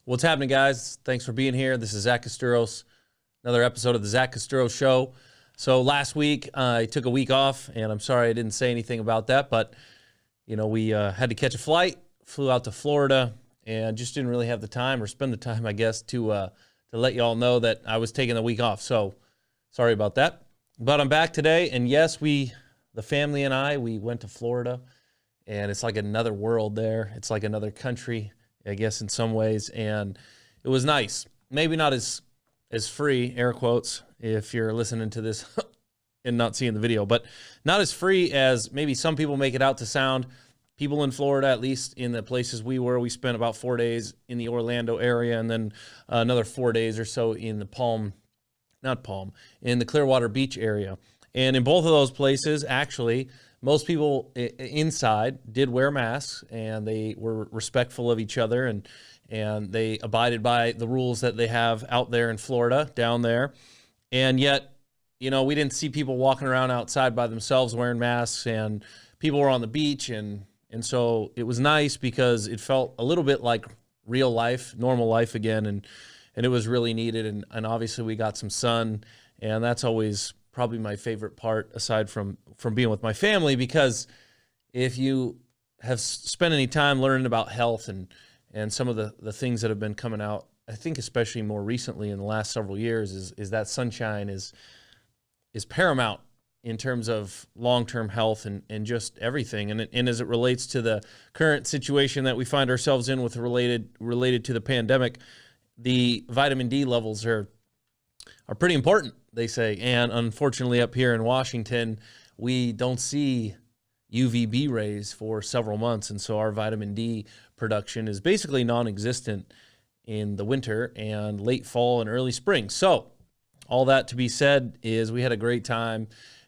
What's happening, guys? Thanks for being here. This is Zach Costuros, another episode of the Zach Costuros Show. So last week, I took a week off, and I'm sorry I didn't say anything about that, but, you know, we had to catch a flight, flew out to Florida, and just didn't really have the time or spend the time, I guess, to let you all know that I was taking the week off. So sorry about that. But I'm back today, and yes, the family and I, we went to Florida, and it's like another world there. It's like another country, I guess, in some ways, and it was nice. Maybe not as free, air quotes, if you're listening to this and not seeing the video, but not as free as maybe some people make it out to sound. People in Florida, at least in the places we were, we spent about 4 days in the Orlando area, and then another 4 days or so in the in the Clearwater Beach area. And in both of those places, actually, most people inside did wear masks, and they were respectful of each other, and they abided by the rules that they have out there in Florida, down there. And yet, you know, we didn't see people walking around outside by themselves wearing masks, and people were on the beach, and so it was nice because it felt a little bit like real life, normal life again, and it was really needed. And obviously we got some sun, and that's always probably my favorite part, aside from being with my family, because if you have spent any time learning about health and some of the things that have been coming out, I think especially more recently in the last several years, is that sunshine is paramount in terms of long-term health and just everything. And as it relates to the current situation that we find ourselves in with related to the pandemic, the vitamin D levels are pretty important, they say. And unfortunately, up here in Washington, we don't see UVB rays for several months. And so our vitamin D production is basically non-existent in the winter and late fall and early spring. So all that to be said is we had a great time.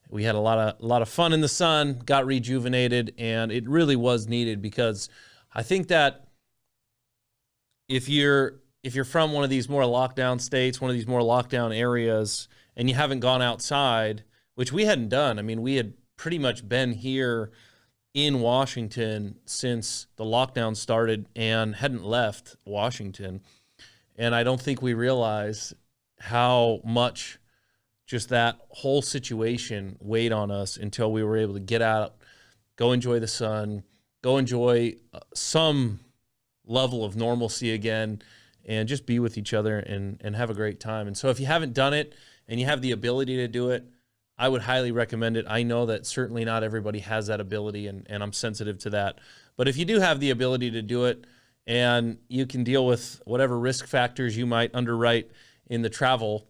We had a lot of fun in the sun, got rejuvenated, and it really was needed, because I think that if you're from one of these more lockdown states, one of these more lockdown areas, and you haven't gone outside, which we hadn't done. I mean, we had pretty much been here in Washington since the lockdown started and hadn't left Washington. And I don't think we realized how much just that whole situation weighed on us until we were able to get out, go enjoy the sun, go enjoy some level of normalcy again, and just be with each other and have a great time. And so if you haven't done it and you have the ability to do it, I would highly recommend it. I know that certainly not everybody has that ability, and I'm sensitive to that. But if you do have the ability to do it, and you can deal with whatever risk factors you might underwrite in the travel,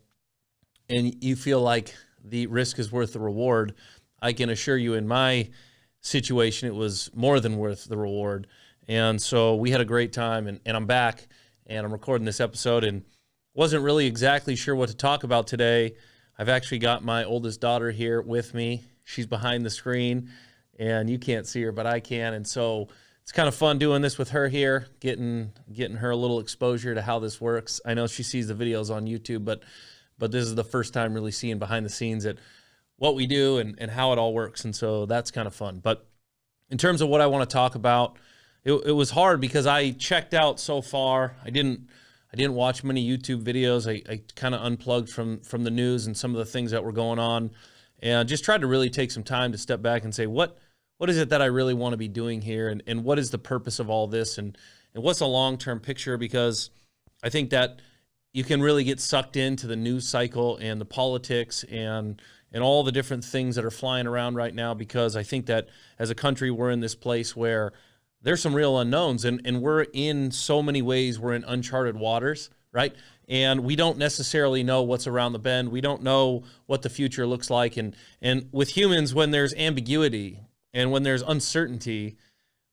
and you feel like the risk is worth the reward, I can assure you in my situation, it was more than worth the reward. And so we had a great time, and I'm back, and I'm recording this episode, and wasn't really exactly sure what to talk about today. I've actually got my oldest daughter here with me. She's behind the screen, and you can't see her, but I can. And so it's kind of fun doing this with her here, getting her a little exposure to how this works. I know she sees the videos on YouTube, but this is the first time really seeing behind the scenes at what we do and how it all works. And so that's kind of fun. But in terms of what I want to talk about, it was hard because I checked out so far. I didn't watch many YouTube videos. I kind of unplugged from the news and some of the things that were going on, and just tried to really take some time to step back and say, what is it that I really want to be doing here? And what is the purpose of all this? And what's the long-term picture? Because I think that you can really get sucked into the news cycle and the politics and all the different things that are flying around right now, because I think that as a country, we're in this place where there's some real unknowns, and we're in so many ways, we're in uncharted waters, right? And we don't necessarily know what's around the bend. We don't know what the future looks like. And with humans, when there's ambiguity and when there's uncertainty,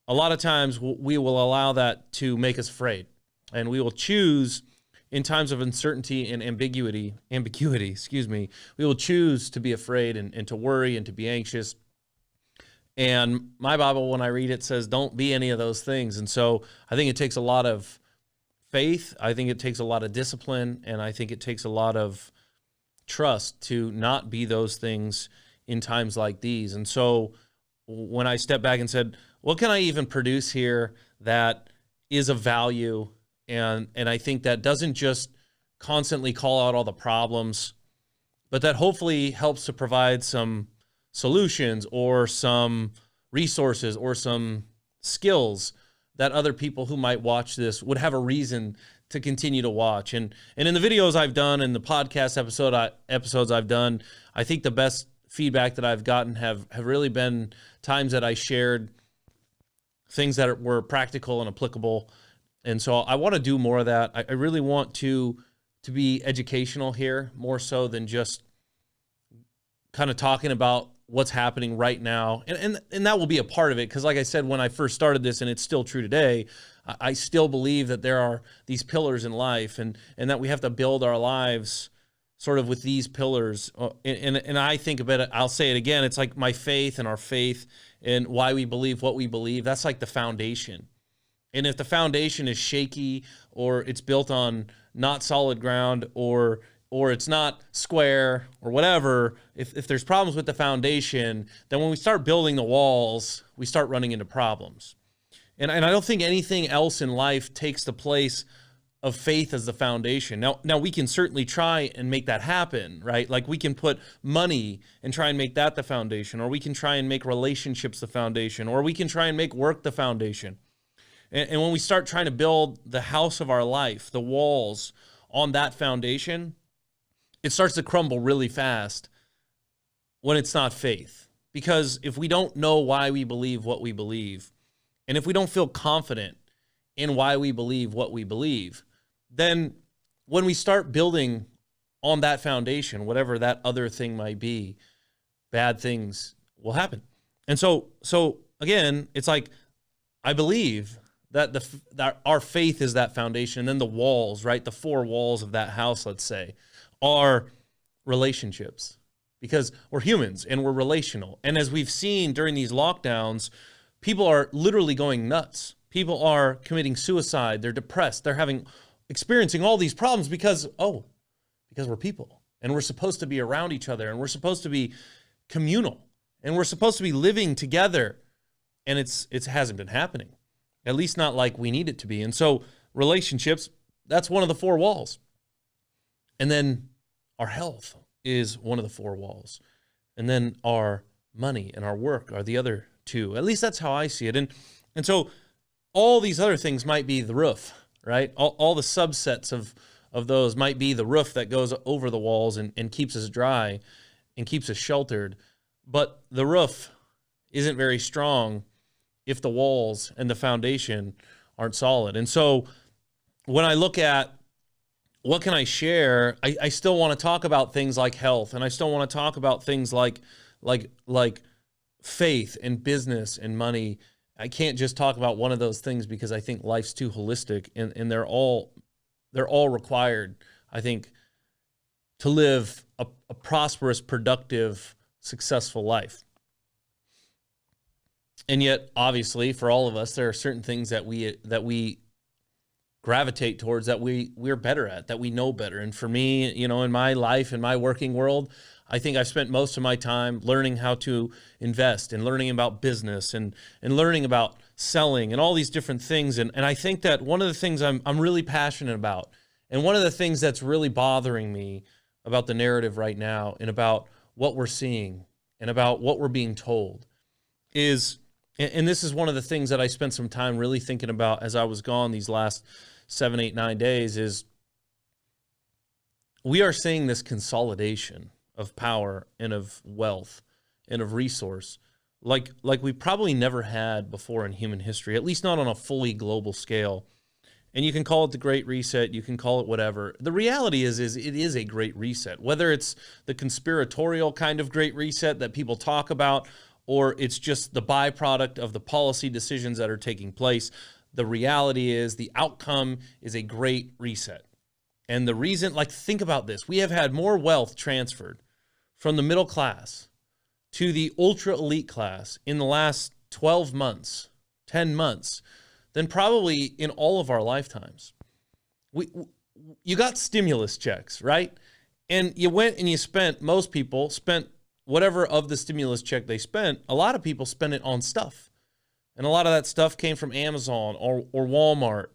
a lot of times we will allow that to make us afraid. And we will choose, in times of uncertainty and ambiguity, we will choose to be afraid and to worry and to be anxious. And my Bible, when I read it, says don't be any of those things. And so I think it takes a lot of faith. I think it takes a lot of discipline. And I think it takes a lot of trust to not be those things in times like these. And so when I stepped back and said, what can I even produce here that is of value And I think that doesn't just constantly call out all the problems, but that hopefully helps to provide some solutions or some resources or some skills that other people who might watch this would have a reason to continue to watch. And in the videos I've done and the podcast episodes I've done, I think the best feedback that I've gotten have really been times that I shared things that were practical and applicable. And so I want to do more of that. I really want to be educational here, more so than just kind of talking about what's happening right now. And that will be a part of it, because like I said, when I first started this, and it's still true today, I still believe that there are these pillars in life, and that we have to build our lives sort of with these pillars. And I think about it, I'll say it again, it's like my faith and our faith and why we believe what we believe. That's like the foundation. And if the foundation is shaky, or it's built on not solid ground, or it's not square or whatever, if there's problems with the foundation, then when we start building the walls, we start running into problems. And I don't think anything else in life takes the place of faith as the foundation. Now we can certainly try and make that happen, right? Like we can put money and try and make that the foundation, or we can try and make relationships the foundation, or we can try and make work the foundation. And when we start trying to build the house of our life, the walls on that foundation, it starts to crumble really fast when it's not faith. Because if we don't know why we believe what we believe, and if we don't feel confident in why we believe what we believe, then when we start building on that foundation, whatever that other thing might be, bad things will happen. And so again, it's like, I believe that that our faith is that foundation. And then the walls, right? The four walls of that house, let's say, are relationships, because we're humans and we're relational. And as we've seen during these lockdowns, people are literally going nuts. People are committing suicide. They're depressed. They're experiencing all these problems because we're people, and we're supposed to be around each other, and we're supposed to be communal, and we're supposed to be living together. And it hasn't been happening, at least not like we need it to be. And so relationships, that's one of the four walls. And then our health is one of the four walls. And then our money and our work are the other two. At least that's how I see it. And so all these other things might be the roof, right? All the subsets of those might be the roof that goes over the walls and keeps us dry and keeps us sheltered. But the roof isn't very strong if the walls and the foundation aren't solid. And so when I look at what can I share, I still want to talk about things like health, and I still want to talk about things like faith and business and money. I can't just talk about one of those things, because I think life's too holistic, and they're all required, I think, to live a prosperous, productive, successful life. And yet, obviously, for all of us, there are certain things that we gravitate towards, that we're better at, that we know better. And for me, in my life, in my working world, I think I've spent most of my time learning how to invest, and learning about business, and learning about selling, and all these different things. And I think that one of the things I'm really passionate about, and one of the things that's really bothering me about the narrative right now, and about what we're seeing, and about what we're being told, is, and this is one of the things that I spent some time really thinking about as I was gone these last 7, 8, 9 days, is we are seeing this consolidation of power and of wealth and of resource like we probably never had before in human history, at least not on a fully global scale. And you can call it the Great Reset, you can call it whatever. The reality is it is a great reset, whether it's the conspiratorial kind of Great Reset that people talk about, or it's just the byproduct of the policy decisions that are taking place. The reality is the outcome is a great reset. And the reason, think about this. We have had more wealth transferred from the middle class to the ultra elite class in the last 12 months, 10 months, than probably in all of our lifetimes. You got stimulus checks, right? And you went and most people spent whatever of the stimulus check they spent. A lot of people spent it on stuff. And a lot of that stuff came from Amazon or Walmart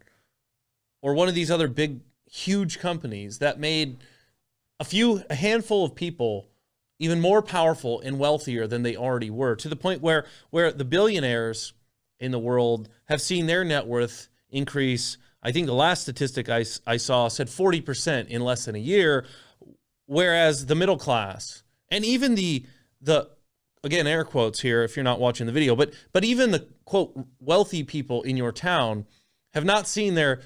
or one of these other big, huge companies that made a handful of people even more powerful and wealthier than they already were, to the point where the billionaires in the world have seen their net worth increase. I think the last statistic I saw said 40% in less than a year, whereas the middle class and even the again, air quotes here if you're not watching the video, but even the quote wealthy people in your town have not seen their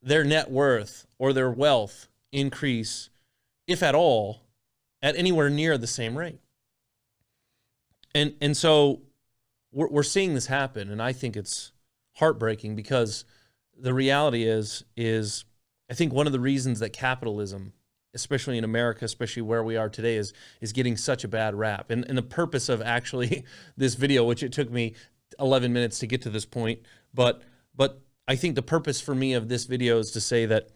net worth or their wealth increase, if at all, at anywhere near the same rate. And so we're seeing this happen, and I think it's heartbreaking, because the reality is I think one of the reasons that capitalism, especially in America, especially where we are today, is getting such a bad rap. And the purpose of actually this video, which it took me 11 minutes to get to this point, but I think the purpose for me of this video is to say that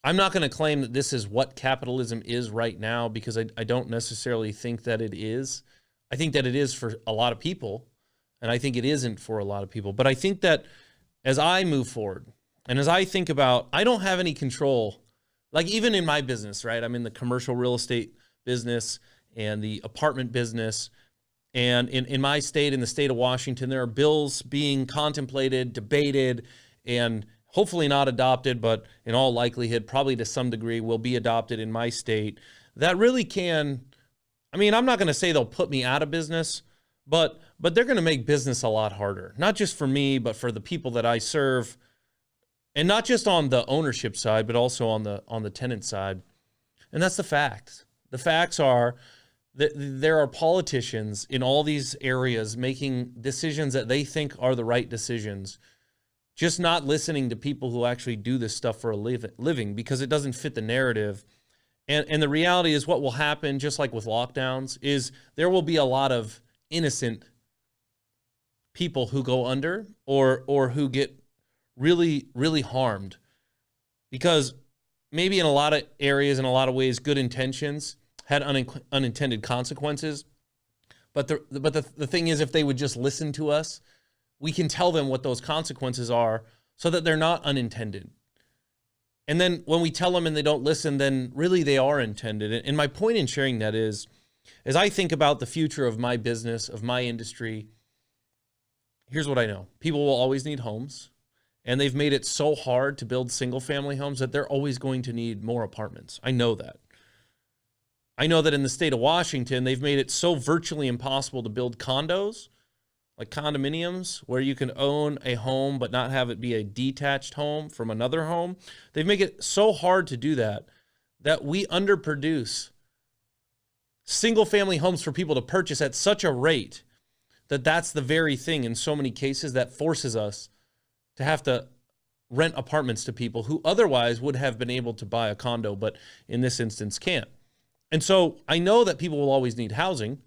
I'm not going to claim that this is what capitalism is right now, because I don't necessarily think that it is. I think that it is for a lot of people, and I think it isn't for a lot of people. But I think that as I move forward, and as I think about, I don't have any control, like even in my business, right? I'm in the commercial real estate business and the apartment business. And in my state, in the state of Washington, there are bills being contemplated, debated, and hopefully not adopted, but in all likelihood, probably to some degree, will be adopted in my state. That really can, I mean, I'm not going to say they'll put me out of business, but they're going to make business a lot harder. Not just for me, but for the people that I serve. And not just on the ownership side, but also on the tenant side. And that's the facts. The facts are that there are politicians in all these areas making decisions that they think are the right decisions, just not listening to people who actually do this stuff for a living, because it doesn't fit the narrative. And the reality is, what will happen, just like with lockdowns, is there will be a lot of innocent people who go under or who get really, really harmed, because maybe in a lot of areas, in a lot of ways, good intentions had unintended consequences. But the thing is, if they would just listen to us, we can tell them what those consequences are so that they're not unintended. And then when we tell them and they don't listen, then really they are intended. And my point in sharing that is, as I think about the future of my business, of my industry, here's what I know. People will always need homes, and they've made it so hard to build single-family homes that they're always going to need more apartments. I know that. I know that in the state of Washington, they've made it so virtually impossible to build condos, like condominiums, where you can own a home but not have it be a detached home from another home. They've made it so hard to do that we underproduce single-family homes for people to purchase at such a rate that that's the very thing in so many cases that forces us to have to rent apartments to people who otherwise would have been able to buy a condo, but in this instance can't. And so I know that people will always need housing,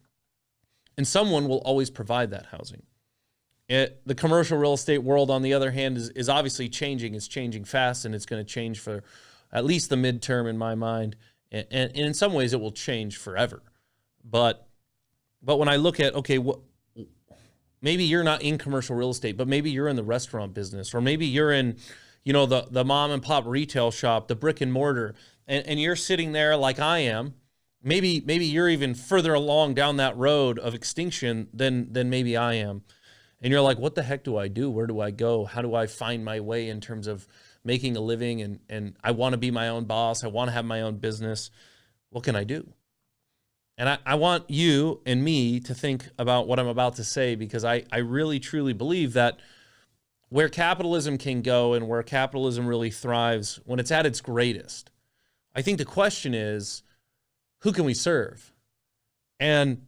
and someone will always provide that housing. The commercial real estate world, on the other hand, is obviously changing. It's changing fast, and it's going to change for at least the midterm in my mind. And in some ways, it will change forever. But when I look at, okay, maybe you're not in commercial real estate, but maybe you're in the restaurant business, or maybe you're in, the mom and pop retail shop, the brick and mortar, and you're sitting there like I am. Maybe you're even further along down that road of extinction than maybe I am. And you're like, what the heck do I do? Where do I go? How do I find my way in terms of making a living? And I want to be my own boss. I want to have my own business. What can I do? And I want you and me to think about what I'm about to say, because I really, truly believe that where capitalism can go and where capitalism really thrives when it's at its greatest, I think the question is, who can we serve? And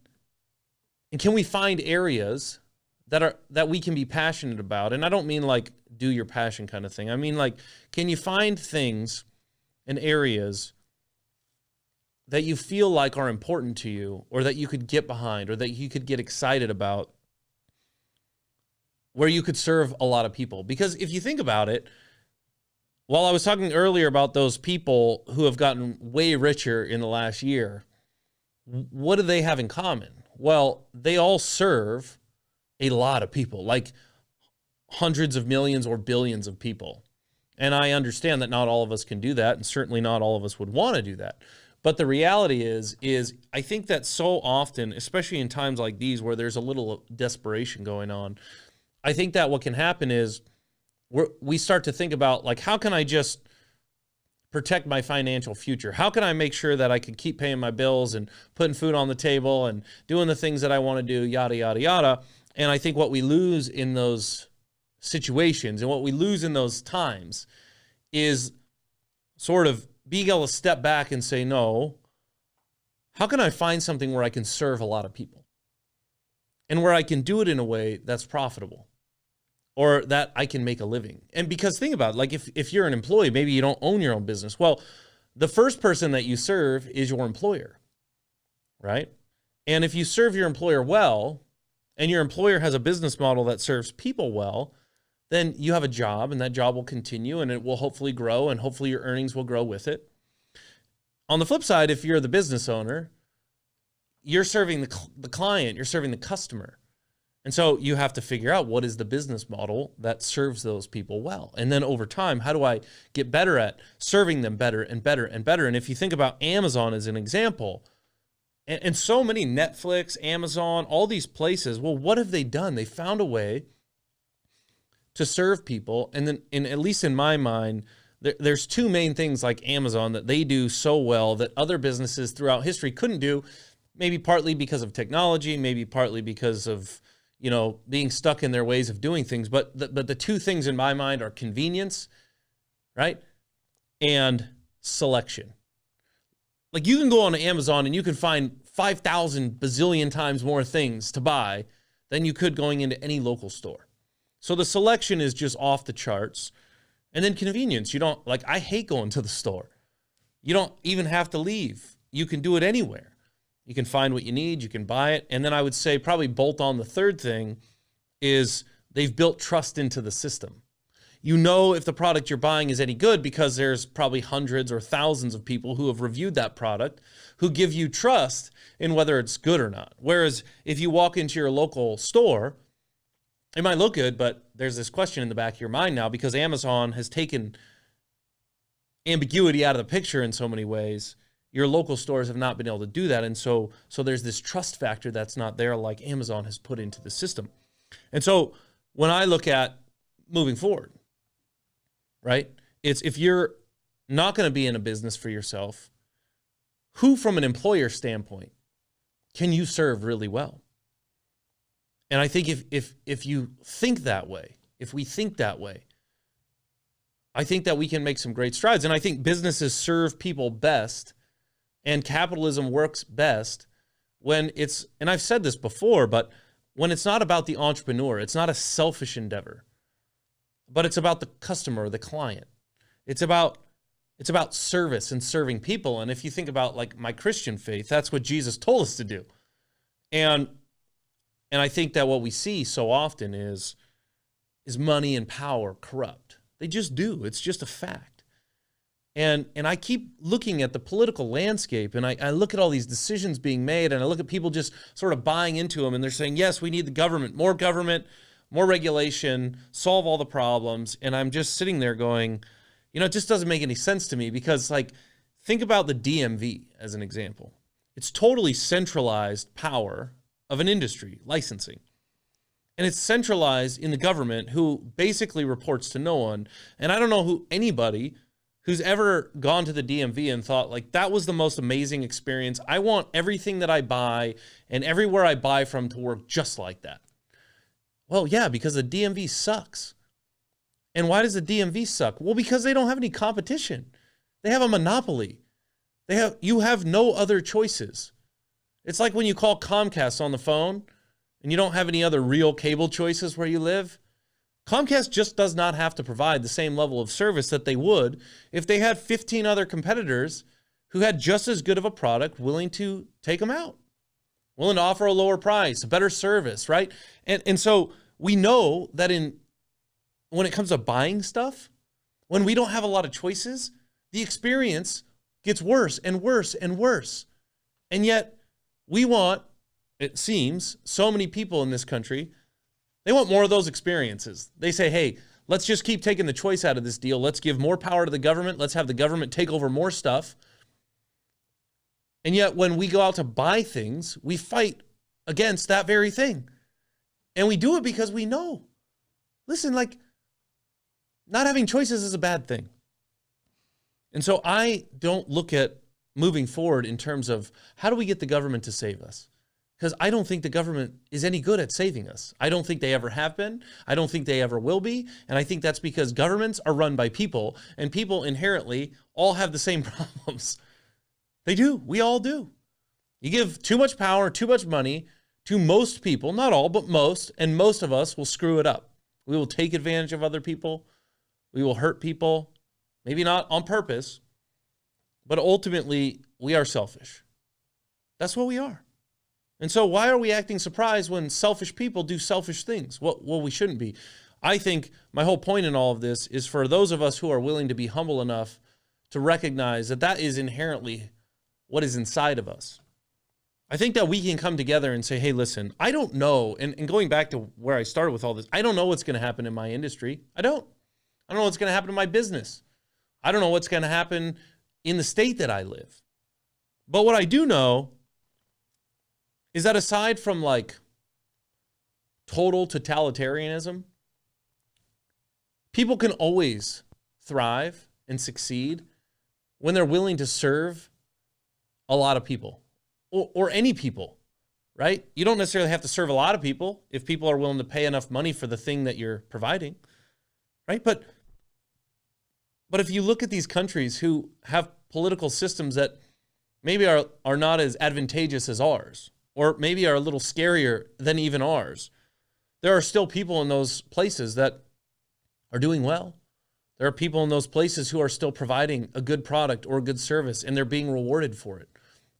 can we find areas that we can be passionate about? And I don't mean like do your passion kind of thing. I mean, like, can you find things and areas that you feel like are important to you, or that you could get behind, or that you could get excited about, where you could serve a lot of people? Because if you think about it, while I was talking earlier about those people who have gotten way richer in the last year, what do they have in common? Well, they all serve a lot of people, like hundreds of millions or billions of people. And I understand that not all of us can do that, and certainly not all of us would want to do that. But the reality is I think that so often, especially in times like these where there's a little desperation going on, I think that what can happen is we start to think about, like, how can I just protect my financial future? How can I make sure that I can keep paying my bills and putting food on the table and doing the things that I want to do, yada, yada, yada. And I think what we lose in those situations and what we lose in those times is sort of being able to step back and say, no, how can I find something where I can serve a lot of people and where I can do it in a way that's profitable or that I can make a living? And because think about it, like if you're an employee, maybe you don't own your own business. Well, the first person that you serve is your employer, right? And if you serve your employer well, and your employer has a business model that serves people well, then you have a job, and that job will continue, and it will hopefully grow, and hopefully your earnings will grow with it. On the flip side, if you're the business owner, you're serving the client, you're serving the customer. And so you have to figure out what is the business model that serves those people well. And then over time, how do I get better at serving them better and better and better? And if you think about Amazon as an example, and so many, Netflix, Amazon, all these places, well, what have they done? They found a way to serve people. And then, at least in my mind, there's two main things like Amazon that they do so well that other businesses throughout history couldn't do, maybe partly because of technology, maybe partly because of, being stuck in their ways of doing things. But the two things in my mind are convenience, right? And selection. Like, you can go on Amazon and you can find 5,000 bazillion times more things to buy than you could going into any local store. So the selection is just off the charts. And then convenience. I hate going to the store. You don't even have to leave. You can do it anywhere. You can find what you need. You can buy it. And then I would say probably bolt on the third thing is they've built trust into the system. You know if the product you're buying is any good because there's probably hundreds or thousands of people who have reviewed that product who give you trust in whether it's good or not. Whereas if you walk into your local store, it might look good, but there's this question in the back of your mind now because Amazon has taken ambiguity out of the picture in so many ways. Your local stores have not been able to do that. And so there's this trust factor that's not there like Amazon has put into the system. And so when I look at moving forward, right, it's if you're not going to be in a business for yourself, who from an employer standpoint can you serve really well? And I think if you think that way, if we think that way, I think that we can make some great strides. And I think businesses serve people best and capitalism works best when it's, and I've said this before, but when it's not about the entrepreneur, it's not a selfish endeavor, but it's about the customer, the client. It's about service and serving people. And if you think about like my Christian faith, that's what Jesus told us to do. And I think that what we see so often is money and power corrupt. They just do. It's just a fact. And I keep looking at the political landscape and I look at all these decisions being made and I look at people just sort of buying into them and they're saying, yes, we need the government, more regulation, solve all the problems. And I'm just sitting there going, it just doesn't make any sense to me because think about the DMV as an example. It's totally centralized power of an industry, licensing. And it's centralized in the government who basically reports to no one. And I don't know anybody who's ever gone to the DMV and thought that was the most amazing experience. I want everything that I buy and everywhere I buy from to work just like that. Well, yeah, because the DMV sucks. And why does the DMV suck? Well, because they don't have any competition. They have a monopoly. You have no other choices. It's like when you call Comcast on the phone and you don't have any other real cable choices where you live. Comcast just does not have to provide the same level of service that they would if they had 15 other competitors who had just as good of a product willing to take them out, willing to offer a lower price, a better service, right? And so we know that when it comes to buying stuff, when we don't have a lot of choices, the experience gets worse and worse and worse. And yet we want, it seems, so many people in this country, they want more of those experiences. They say, hey, let's just keep taking the choice out of this deal. Let's give more power to the government. Let's have the government take over more stuff. And yet when we go out to buy things, we fight against that very thing. And we do it because we know. Listen, like, not having choices is a bad thing. And so I don't look at moving forward in terms of how do we get the government to save us? Because I don't think the government is any good at saving us. I don't think they ever have been. I don't think they ever will be. And I think that's because governments are run by people, and people inherently all have the same problems. They do. We all do. You give too much power, too much money to most people, not all, but most, and most of us will screw it up. We will take advantage of other people. We will hurt people, maybe not on purpose, but ultimately we are selfish. That's what we are. And so why are we acting surprised when selfish people do selfish things? Well, we shouldn't be. I think my whole point in all of this is for those of us who are willing to be humble enough to recognize that that is inherently what is inside of us. I think that we can come together and say, hey, listen, I don't know. And going back to where I started with all this, I don't know what's going to happen in my industry. I don't know what's going to happen in my business. I don't know what's going to happen in the state that I live. But what I do know is that aside from like total totalitarianism, people can always thrive and succeed when they're willing to serve a lot of people or any people, right? You don't necessarily have to serve a lot of people if people are willing to pay enough money for the thing that you're providing, right? But if you look at these countries who have political systems that maybe are not as advantageous as ours, or maybe are a little scarier than even ours, there are still people in those places that are doing well. There are people in those places who are still providing a good product or a good service, and they're being rewarded for it.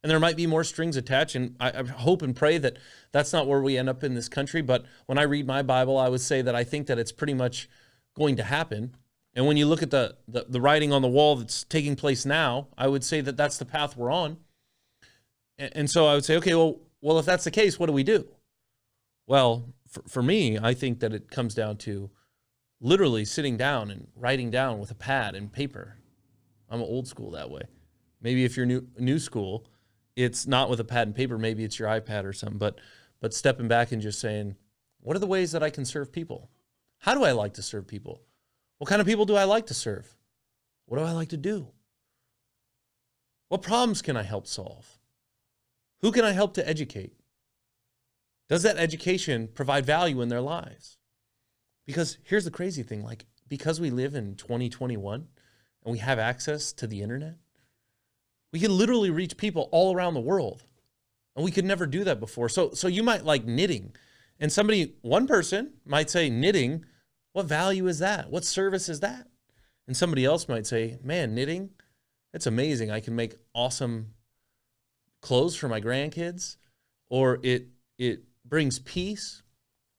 And there might be more strings attached, and I hope and pray that that's not where we end up in this country. But when I read my Bible, I would say that I think that it's pretty much going to happen. And when you look at the writing on the wall that's taking place now, I would say that that's the path we're on. And so I would say, okay, well, if that's the case, what do we do? Well, for me, I think that it comes down to literally sitting down and writing down with a pad and paper. I'm old school that way. Maybe if you're new school, it's not with a pad and paper. Maybe it's your iPad or something. But stepping back and just saying, what are the ways that I can serve people? How do I like to serve people? What kind of people do I like to serve? What do I like to do? What problems can I help solve? Who can I help to educate? Does that education provide value in their lives? Because here's the crazy thing, like, because we live in 2021 and we have access to the internet, we can literally reach people all around the world. And we could never do that before. So you might like knitting, and one person might say, knitting, what value is that? What service is that? And somebody else might say, man, knitting, it's amazing. I can make awesome clothes for my grandkids, or it brings peace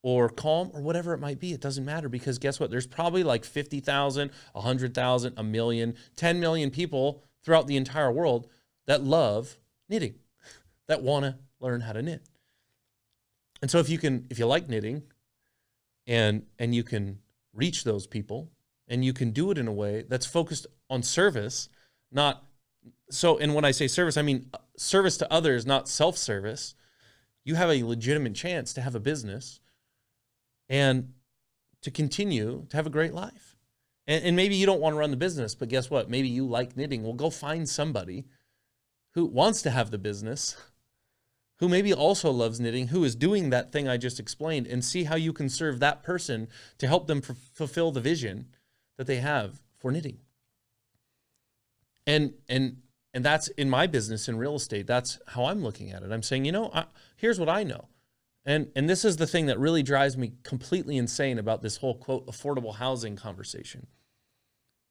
or calm or whatever it might be. It doesn't matter, because guess what? There's probably like 50,000, 100,000, a million, 10 million people throughout the entire world that love knitting, that want to learn how to knit. And so if you like knitting and you can reach those people, and you can do it in a way that's focused on service, and when I say service, I mean service to others, not self-service, you have a legitimate chance to have a business and to continue to have a great life. And maybe you don't want to run the business, but guess what? Maybe you like knitting. Well, go find somebody who wants to have the business, who maybe also loves knitting, who is doing that thing I just explained, and see how you can serve that person to help them fulfill the vision that they have for knitting. And that's in my business in real estate. That's how I'm looking at it. I'm saying, here's what I know. And this is the thing that really drives me completely insane about this whole, quote, affordable housing conversation,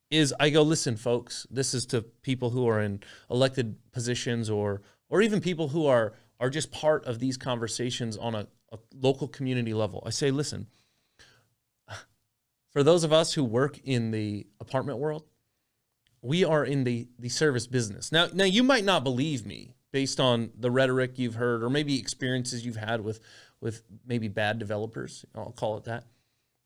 is I go, listen, folks, this is to people who are in elected positions or even people who are just part of these conversations on a local community level. I say, listen, for those of us who work in the apartment world, we are in the service business. Now you might not believe me based on the rhetoric you've heard, or maybe experiences you've had with maybe bad developers, I'll call it that.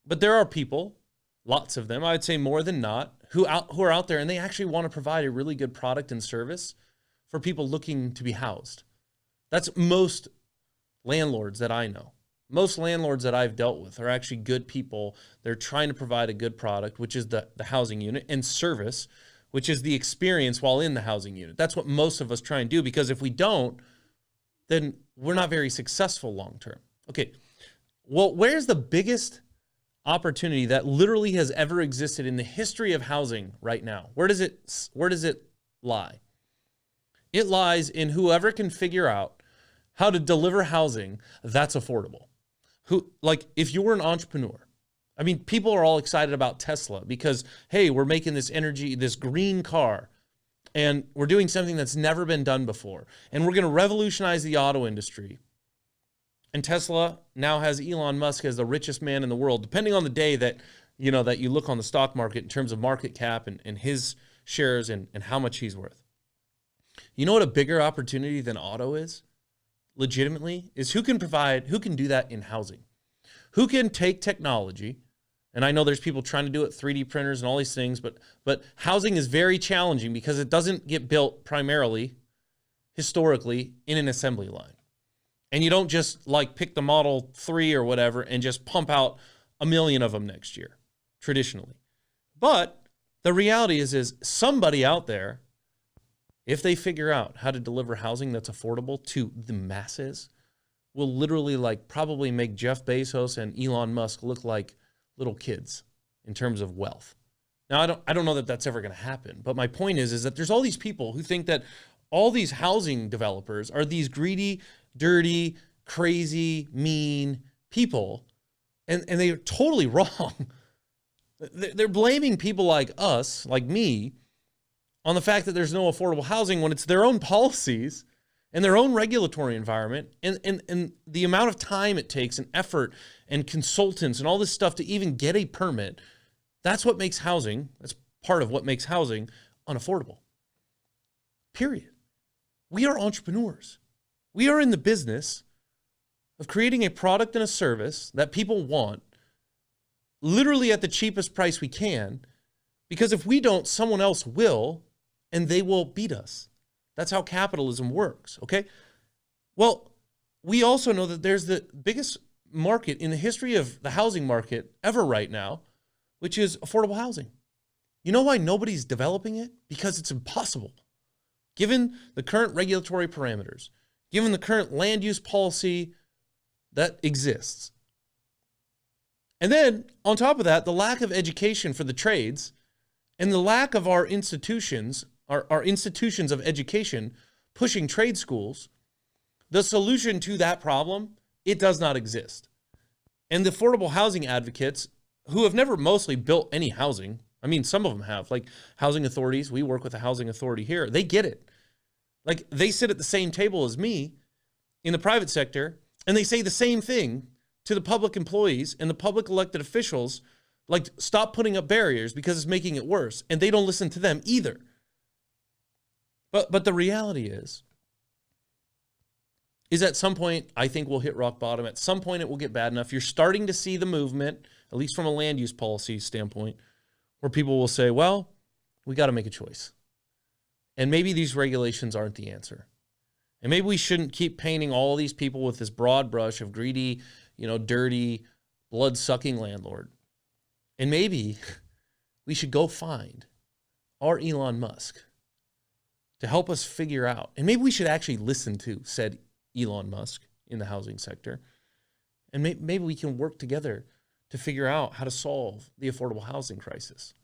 But there are people lots of them, I would say more than not, who are out there and they actually want to provide a really good product and service for people looking to be housed. That's most landlords that I know. Most landlords that I've dealt with are actually good people. They're trying to provide a good product, which is the housing unit, and service, which is the experience while in the housing unit. That's what most of us try and do, because if we don't, then we're not very successful long term. Okay, well, where's the biggest opportunity that literally has ever existed in the history of housing right now? Where does it lie? It lies in whoever can figure out how to deliver housing that's affordable. Like if you were an entrepreneur, I mean, people are all excited about Tesla because, hey, we're making this green car, and we're doing something that's never been done before, and we're going to revolutionize the auto industry. And Tesla now has Elon Musk as the richest man in the world, depending on the day that you look on the stock market in terms of market cap and his shares and how much he's worth. You know what a bigger opportunity than auto is? Legitimately, is who can do that in housing? Who can take technology, and I know there's people trying to do it, 3D printers and all these things, but housing is very challenging because it doesn't get built primarily, historically, in an assembly line. And you don't just like pick the Model 3 or whatever and just pump out 1 million of them next year, traditionally. But the reality is somebody out there, if they figure out how to deliver housing that's affordable to the masses, will literally probably make Jeff Bezos and Elon Musk look like little kids in terms of wealth. Now, I don't know that that's ever going to happen, but my point is that there's all these people who think that all these housing developers are these greedy, dirty, crazy, mean people, and they're totally wrong. They're blaming people like us, like me, on the fact that there's no affordable housing when it's their own policies and their own regulatory environment and the amount of time it takes and effort and consultants and all this stuff to even get a permit. That's what makes housing, that's part of what makes housing unaffordable. Period. We are entrepreneurs. We are in the business of creating a product and a service that people want, literally at the cheapest price we can, because if we don't, someone else will, and they will beat us. That's how capitalism works, okay? Well, we also know that there's the biggest market in the history of the housing market ever right now, which is affordable housing. You know why nobody's developing it? Because it's impossible. Given the current regulatory parameters, given the current land use policy that exists. And then, on top of that, the lack of education for the trades and the lack of our institutions of education pushing trade schools, the solution to that problem, it does not exist. And the affordable housing advocates, who have never mostly built any housing, I mean, some of them have, like housing authorities, we work with a housing authority here, they get it. Like, they sit at the same table as me in the private sector, and they say the same thing to the public employees and the public elected officials, like, stop putting up barriers because it's making it worse, and they don't listen to them either. But the reality is at some point, I think we'll hit rock bottom. At some point, it will get bad enough. You're starting to see the movement, at least from a land use policy standpoint, where people will say, well, we got to make a choice. And maybe these regulations aren't the answer. And maybe we shouldn't keep painting all these people with this broad brush of greedy, dirty, blood-sucking landlord. And maybe we should go find our Elon Musk to help us figure out, and maybe we should actually listen to said Elon Musk in the housing sector, and maybe we can work together to figure out how to solve the affordable housing crisis.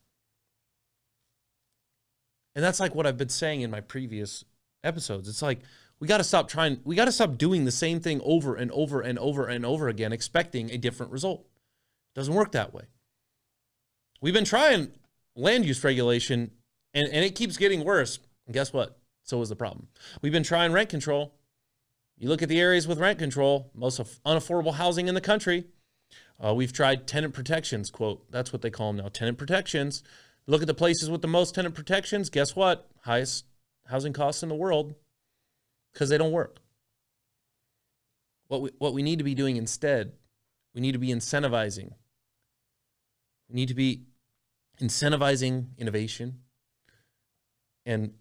And that's like what I've been saying in my previous episodes. It's like, we got to stop doing the same thing over and over and over and over again, expecting a different result. It doesn't work that way. We've been trying land use regulation, and it keeps getting worse. And guess what? So is the problem. We've been trying rent control. You look at the areas with rent control, most unaffordable housing in the country. We've tried tenant protections, quote. That's what they call them now, tenant protections. Look at the places with the most tenant protections. Guess what? Highest housing costs in the world, because they don't work. What we need to be doing instead, we need to be incentivizing We need to be incentivizing innovation. And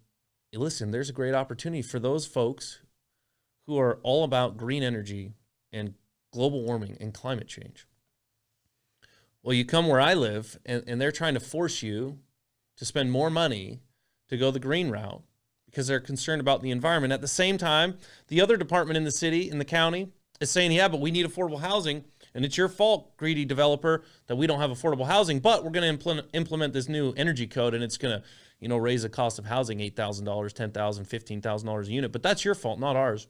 listen, there's a great opportunity for those folks who are all about green energy and global warming and climate change. Well, you come where I live, and they're trying to force you to spend more money to go the green route because they're concerned about the environment. At the same time, the other department in the city, in the county, is saying, yeah, but we need affordable housing, and it's your fault, greedy developer, that we don't have affordable housing, but we're going to implement this new energy code, and it's going to, raise the cost of housing $8,000, $10,000, $15,000 a unit, but that's your fault, not ours.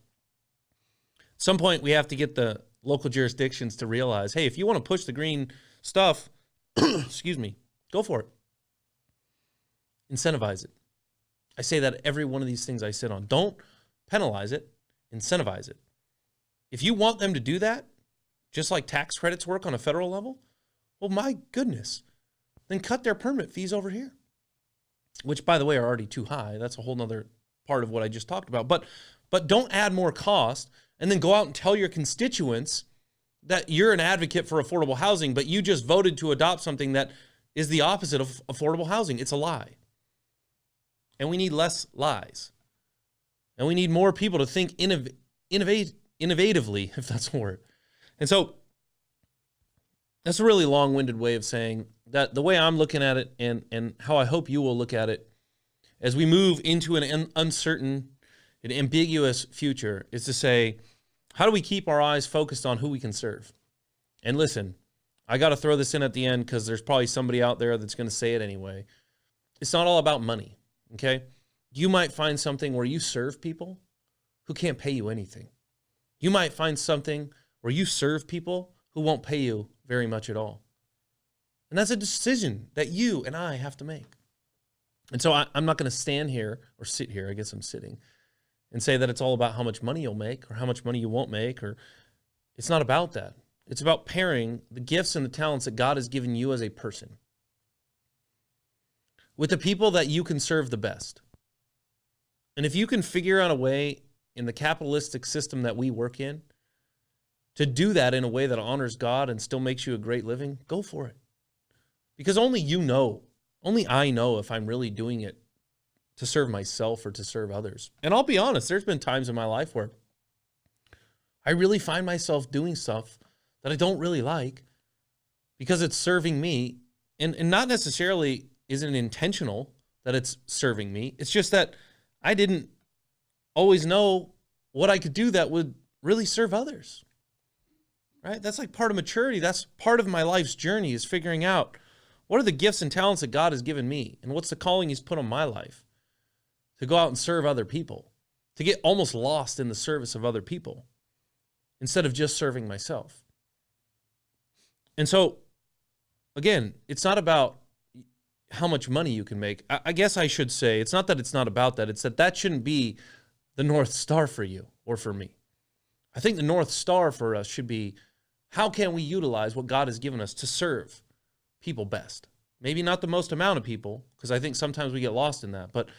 At some point, we have to get the local jurisdictions to realize, hey, if you want to push the green stuff, excuse me, go for it. Incentivize it. I say that every one of these things I sit on. Don't penalize it, incentivize it. If you want them to do that, just like tax credits work on a federal level, well, my goodness, then cut their permit fees over here, which, by the way, are already too high. That's a whole nother part of what I just talked about. But don't add more cost and then go out and tell your constituents that you're an advocate for affordable housing, but you just voted to adopt something that is the opposite of affordable housing. It's a lie. And we need less lies. And we need more people to think innovatively, if that's a word. And so that's a really long-winded way of saying that the way I'm looking at it and how I hope you will look at it as we move into an uncertain and ambiguous future is to say, how do we keep our eyes focused on who we can serve? And listen, I got to throw this in at the end because there's probably somebody out there that's going to say it anyway. It's not all about money, okay? You might find something where you serve people who can't pay you anything. You might find something where you serve people who won't pay you very much at all. And that's a decision that you and I have to make. And so I'm not going to stand here or sit here, I guess I'm sitting, and say that it's all about how much money you'll make or how much money you won't make. Or it's not about that. It's about pairing the gifts and the talents that God has given you as a person with the people that you can serve the best. And if you can figure out a way in the capitalistic system that we work in to do that in a way that honors God and still makes you a great living, go for it. Because only I know if I'm really doing it to serve myself or to serve others. And I'll be honest, there's been times in my life where I really find myself doing stuff that I don't really like because it's serving me. And not necessarily is it intentional that it's serving me. It's just that I didn't always know what I could do that would really serve others. Right? That's like part of maturity. That's part of my life's journey, is figuring out what are the gifts and talents that God has given me, and what's the calling he's put on my life to go out and serve other people, to get almost lost in the service of other people instead of just serving myself. And so, again, it's not about how much money you can make. I guess I should say, it's not that it's not about that. It's that shouldn't be the North Star for you or for me. I think the North Star for us should be, how can we utilize what God has given us to serve people best? Maybe not the most amount of people, because I think sometimes we get lost in that, but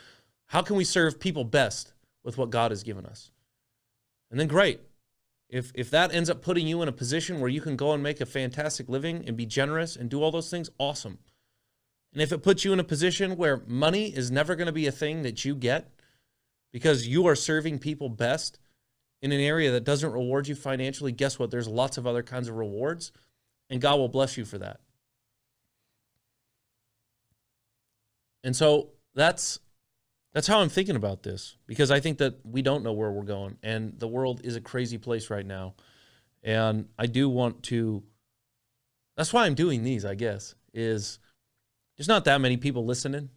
how can we serve people best with what God has given us? And then great. If that ends up putting you in a position where you can go and make a fantastic living and be generous and do all those things, awesome. And if it puts you in a position where money is never going to be a thing that you get because you are serving people best in an area that doesn't reward you financially, guess what? There's lots of other kinds of rewards, and God will bless you for that. And so that's how I'm thinking about this, because I think that we don't know where we're going, and the world is a crazy place right now. And I do want to, that's why I'm doing these, I guess, is there's not that many people listening,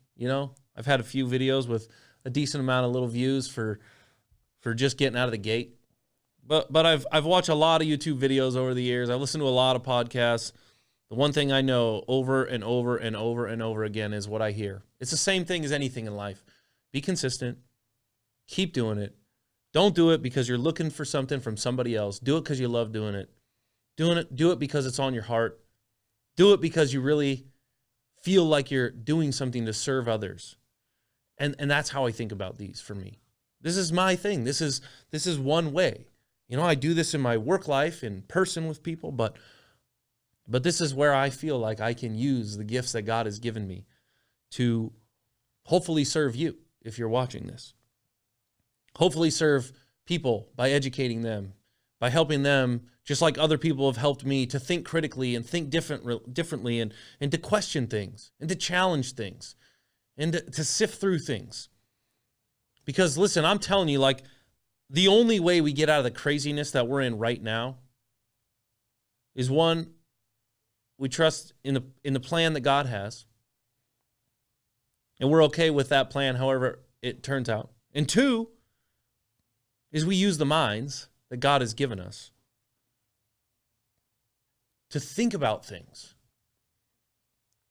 I've had a few videos with a decent amount of little views for just getting out of the gate. But I've watched a lot of YouTube videos over the years. I listened to a lot of podcasts. The one thing I know over and over and over and over again is what I hear. It's the same thing as anything in life. Be consistent. Keep doing it. Don't do it because you're looking for something from somebody else. Do it because you love doing it. Do it because it's on your heart. Do it because you really feel like you're doing something to serve others. And that's how I think about these for me. This is my thing. This is one way. I do this in my work life, in person with people, but But this is where I feel like I can use the gifts that God has given me to hopefully serve you if you're watching this. Hopefully serve people by educating them, by helping them, just like other people have helped me, to think critically and think differently and to question things and to challenge things and to sift through things. Because listen, I'm telling you, like, the only way we get out of the craziness that we're in right now is, one, we trust in the plan that God has, and we're okay with that plan however it turns out. And two, is we use the minds that God has given us to think about things,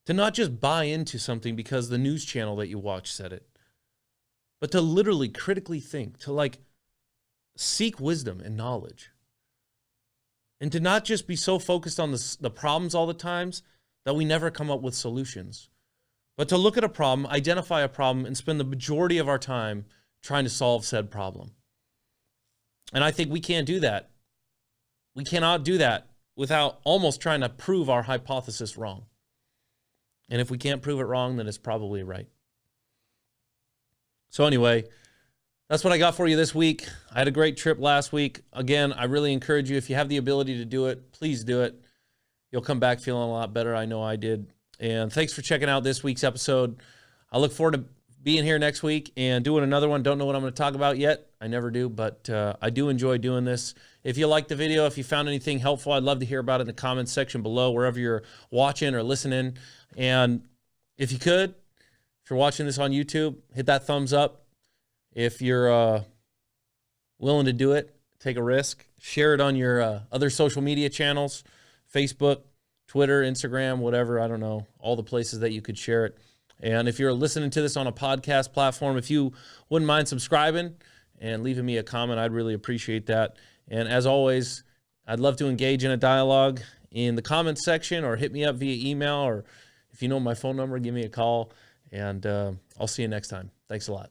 to not just buy into something because the news channel that you watch said it, but to literally critically think, to like seek wisdom and knowledge, and to not just be so focused on the problems all the times that we never come up with solutions, but to look at a problem, identify a problem, and spend the majority of our time trying to solve said problem. And I think we can't do that. We cannot do that without almost trying to prove our hypothesis wrong. And if we can't prove it wrong, then it's probably right. So anyway, that's what I got for you this week. I had a great trip last week. Again, I really encourage you, if you have the ability to do it, please do it. You'll come back feeling a lot better. I know I did. And thanks for checking out this week's episode. I look forward to being here next week and doing another one. Don't know what I'm going to talk about yet. I never do, but I do enjoy doing this. If you liked the video, if you found anything helpful, I'd love to hear about it in the comments section below, wherever you're watching or listening. And if you could, if you're watching this on YouTube, hit that thumbs up. If you're willing to do it, take a risk. Share it on your other social media channels, Facebook, Twitter, Instagram, whatever, I don't know, all the places that you could share it. And if you're listening to this on a podcast platform, if you wouldn't mind subscribing and leaving me a comment, I'd really appreciate that. And as always, I'd love to engage in a dialogue in the comments section, or hit me up via email, or if you know my phone number, give me a call. And I'll see you next time. Thanks a lot.